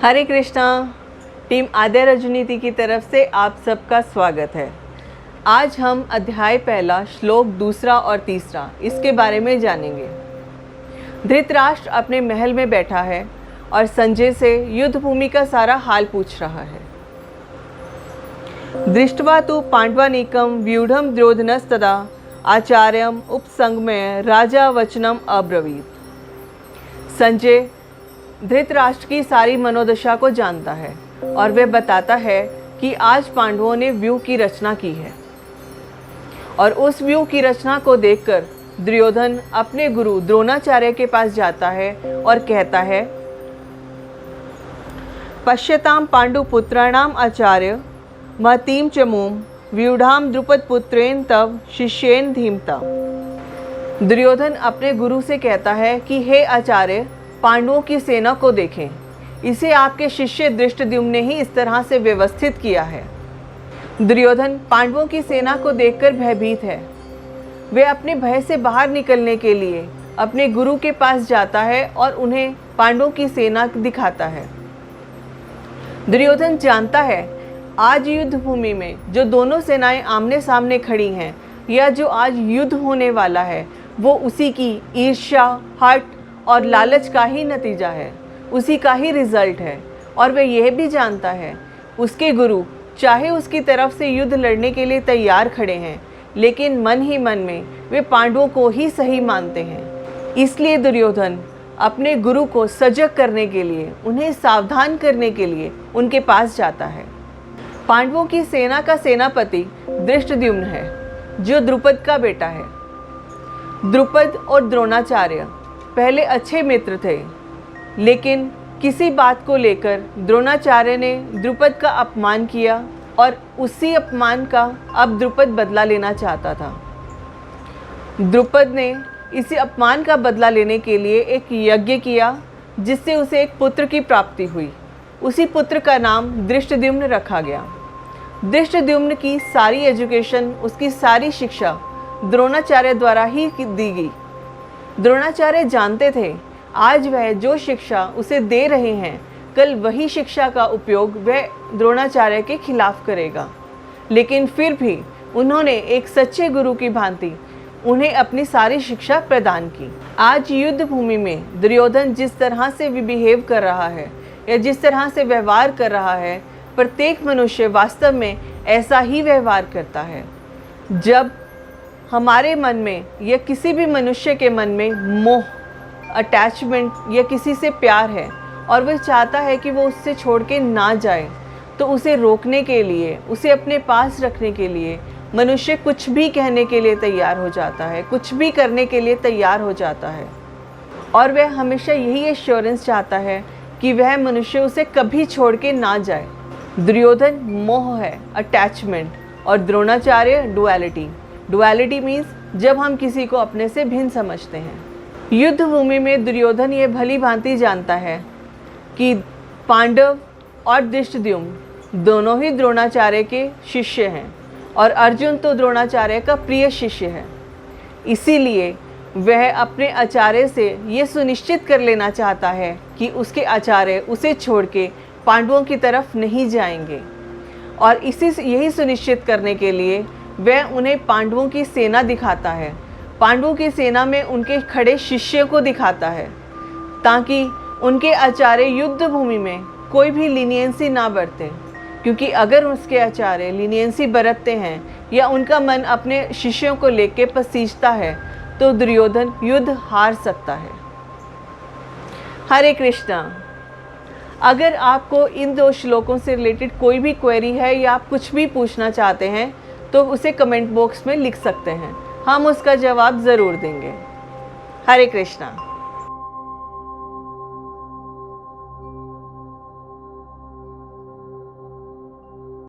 हरे Krishna. Team आद्या राजनीति की तरफ से आप सबका स्वागत है। आज हम अध्याय पहला श्लोक दूसरा और तीसरा इसके बारे में जानेंगे। धृतराष्ट्र अपने महल में बैठा है और संजय से युद्ध भूमि का सारा हाल पूछ रहा है। दृष्ट्वा तु पांडवानीकं व्यूढ़ं द्योधनस्तदा आचार्यम उपसंगम्य राजा वचनम अब्रवीत। संजय धृतराष्ट्र की सारी मनोदशा को जानता है और वह बताता है कि आज पांडवों ने व्यूह की रचना की है। और उस व्यूह की रचना को देखकर दुर्योधन अपने गुरु द्रोणाचार्य के पास जाता है और कहता है, पश्यताम पांडुपुत्राणाम आचार्य महतीम च मूम व्यूढ़ाम द्रुपद पुत्रेण तव शिष्येन धीमता। दुर्योधन अपने गुरु से कहता है कि हे आचार्य, पांडवों की सेना को देखें, इसे आपके शिष्य धृष्टद्युम्न ने ही इस तरह से व्यवस्थित किया है। दुर्योधन पांडवों की सेना को देखकर भयभीत है। वह अपने भय से बाहर निकलने के लिए अपने गुरु के पास जाता है और उन्हें पांडवों की सेना दिखाता है। दुर्योधन जानता है आज युद्ध भूमि में जो दोनों सेनाएं आमने सामने खड़ी हैं या जो आज युद्ध होने वाला है वो उसी की ईर्ष्या, हठ और लालच का ही नतीजा है, उसी का ही रिजल्ट है। और वह यह भी जानता है उसके गुरु चाहे उसकी तरफ से युद्ध लड़ने के लिए तैयार खड़े हैं, लेकिन मन ही मन में वे पांडवों को ही सही मानते हैं। इसलिए दुर्योधन अपने गुरु को सजग करने के लिए, उन्हें सावधान करने के लिए उनके पास जाता है। पांडवों की सेना का सेनापति धृष्टद्युम्न है, जो द्रुपद का बेटा है। द्रुपद और द्रोणाचार्य पहले अच्छे मित्र थे, लेकिन किसी बात को लेकर द्रोणाचार्य ने द्रुपद का अपमान किया और उसी अपमान का अब द्रुपद बदला लेना चाहता था। द्रुपद ने इसी अपमान का बदला लेने के लिए एक यज्ञ किया, जिससे उसे एक पुत्र की प्राप्ति हुई। उसी पुत्र का नाम धृष्टद्युम्न रखा गया। धृष्टद्युम्न की सारी एजुकेशन, उसकी सारी शिक्षा द्रोणाचार्य द्वारा ही दी गई। द्रोणाचार्य जानते थे आज वह जो शिक्षा उसे दे रहे हैं, कल वही शिक्षा का उपयोग वह द्रोणाचार्य के खिलाफ करेगा। लेकिन फिर भी उन्होंने एक सच्चे गुरु की भांति उन्हें अपनी सारी शिक्षा प्रदान की। आज युद्ध भूमि में दुर्योधन जिस तरह से बिहेव कर रहा है या जिस तरह से व्यवहार कर रहा है, प्रत्येक मनुष्य वास्तव में ऐसा ही व्यवहार करता है। जब हमारे मन में या किसी भी मनुष्य के मन में मोह, अटैचमेंट या किसी से प्यार है और वह चाहता है कि वो उससे छोड़ के ना जाए, तो उसे रोकने के लिए, उसे अपने पास रखने के लिए मनुष्य कुछ भी कहने के लिए तैयार हो जाता है, कुछ भी करने के लिए तैयार हो जाता है। और वह हमेशा यही एश्योरेंस चाहता है कि वह मनुष्य उसे कभी छोड़ के ना जाए। दुर्योधन मोह है, अटैचमेंट, और द्रोणाचार्य डुअलिटी। डुअलिटी मीन्स जब हम किसी को अपने से भिन्न समझते हैं। युद्ध भूमि में दुर्योधन ये भली भांति जानता है कि पांडव और धृष्टद्युम्न दोनों ही द्रोणाचार्य के शिष्य हैं और अर्जुन तो द्रोणाचार्य का प्रिय शिष्य है। इसीलिए वह अपने आचार्य से ये सुनिश्चित कर लेना चाहता है कि उसके आचार्य उसे छोड़ के पांडवों की तरफ नहीं जाएंगे। और यही सुनिश्चित करने के लिए वह उन्हें पांडवों की सेना दिखाता है, पांडवों की सेना में उनके खड़े शिष्य को दिखाता है, ताकि उनके आचार्य युद्ध भूमि में कोई भी लीनियंसी ना बरते। क्योंकि अगर उसके आचार्य लीनियंसी बरतते हैं या उनका मन अपने शिष्यों को लेके पसीजता है, तो दुर्योधन युद्ध हार सकता है। हरे कृष्णा। अगर आपको इन दो श्लोकों से रिलेटेड कोई भी क्वेरी है या आप कुछ भी पूछना चाहते हैं, तो उसे कमेंट बॉक्स में लिख सकते हैं, हम उसका जवाब ज़रूर देंगे। हरे कृष्णा।